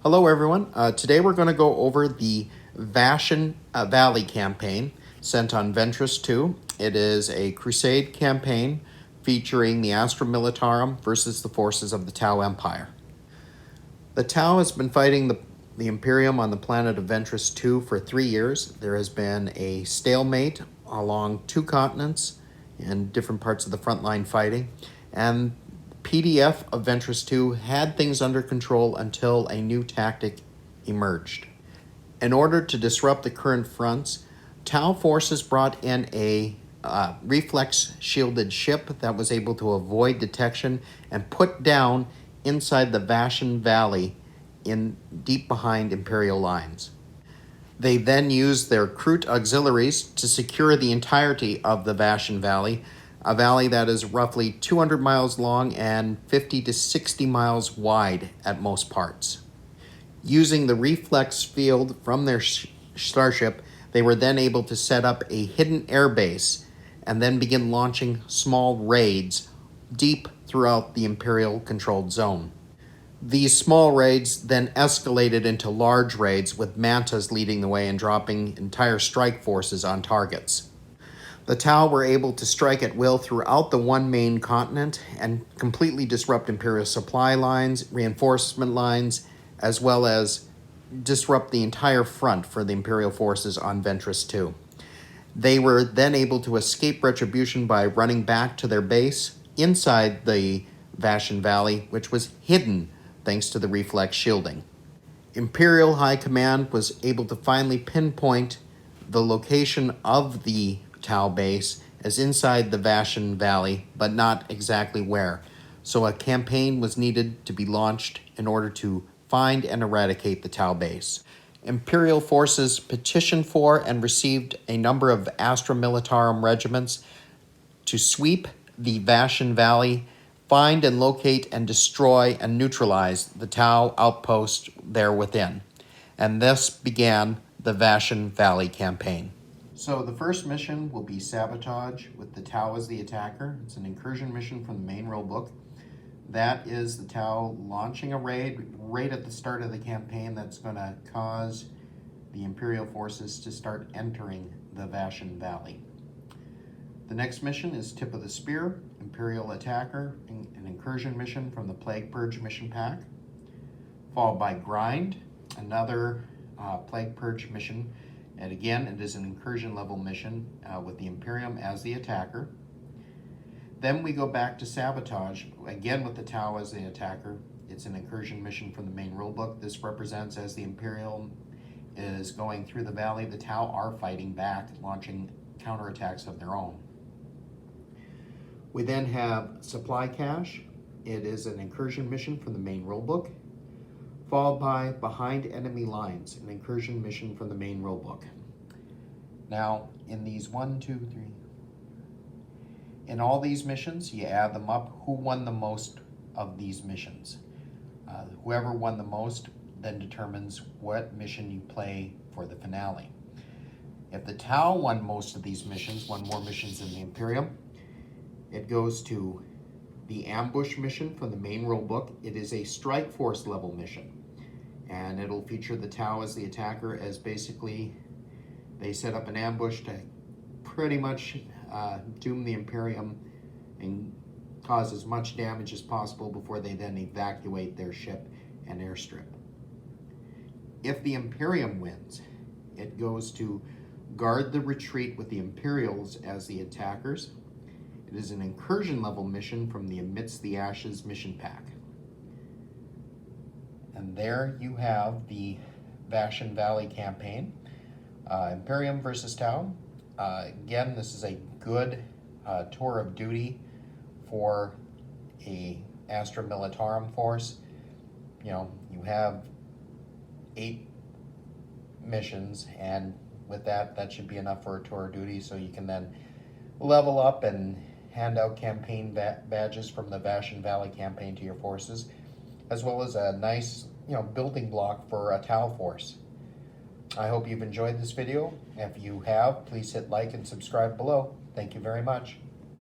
Hello everyone. Today we're going to go over the Vashin Valley campaign sent on Ventress 2. It is a crusade campaign featuring the Astra Militarum versus the forces of the Tau Empire. The Tau has been fighting the Imperium on the planet of Ventress 2 for 3 years. There has been a stalemate along 2 continents and different parts of the frontline fighting, and PDF of Ventress 2 had things under control until a new tactic emerged. In order to disrupt the current fronts, Tau forces brought in a reflex-shielded ship that was able to avoid detection and put down inside the Vashin Valley in deep behind Imperial lines. They then used their Kroot auxiliaries to secure the entirety of the Vashin Valley, a valley that is roughly 200 miles long and 50 to 60 miles wide at most parts. Using the reflex field from their starship, they were then able to set up a hidden airbase and then begin launching small raids deep throughout the Imperial-controlled zone. These small raids then escalated into large raids, with Mantas leading the way and dropping entire strike forces on targets. The Tau were able to strike at will throughout the one main continent and completely disrupt Imperial supply lines, reinforcement lines, as well as disrupt the entire front for the Imperial forces on Ventress 2. They were then able to escape retribution by running back to their base inside the Vashin Valley, which was hidden thanks to the reflex shielding. Imperial High Command was able to finally pinpoint the location of the Tau base as inside the Vashin Valley, but not exactly where. So a campaign was needed to be launched in order to find and eradicate the Tau base. Imperial forces petitioned for and received a number of Astra Militarum regiments to sweep the Vashin Valley, find and locate and destroy and neutralize the Tau outpost there within. And this began the Vashin Valley campaign. So the first mission will be Sabotage with the Tau as the attacker. It's an incursion mission from the main rulebook. That is the Tau launching a raid right at the start of the campaign that's going to cause the Imperial forces to start entering the Vashin Valley. The next mission is Tip of the Spear, Imperial Attacker, an incursion mission from the Plague Purge mission pack, followed by Grind, another Plague Purge mission, and again it is an incursion level mission with the Imperium as the attacker. Then we go back to Sabotage, again with the Tau as the attacker. It's an incursion mission from the main rulebook. This represents as the Imperium is going through the valley, the Tau are fighting back, launching counterattacks of their own. We then have Supply Cache. It is an incursion mission from the main rulebook, followed by Behind Enemy Lines, an incursion mission from the main rulebook. Now, in these in all these missions, you add them up, who won the most of these missions. Whoever won the most then determines what mission you play for the finale. If the Tau won most of these missions, won more missions than the Imperium, it goes to the Ambush mission from the main rulebook. It is a Strike Force level mission, and it'll feature the Tau as the attacker, as basically they set up an ambush to pretty much doom the Imperium and cause as much damage as possible before they then evacuate their ship and airstrip. If the Imperium wins, it goes to Guard the Retreat with the Imperials as the attackers. It is an incursion level mission from the Amidst the Ashes mission pack. And there you have the Vashin Valley campaign. Imperium versus Tau. Again, this is a good tour of duty for a Astra Militarum force. You know, you have 8 missions, and with that should be enough for a tour of duty, so you can then level up and hand out campaign badges from the Vashin Valley campaign to your forces, as well as a nice, building block for a Tau force. I hope you've enjoyed this video. If you have, please hit like and subscribe below. Thank you very much.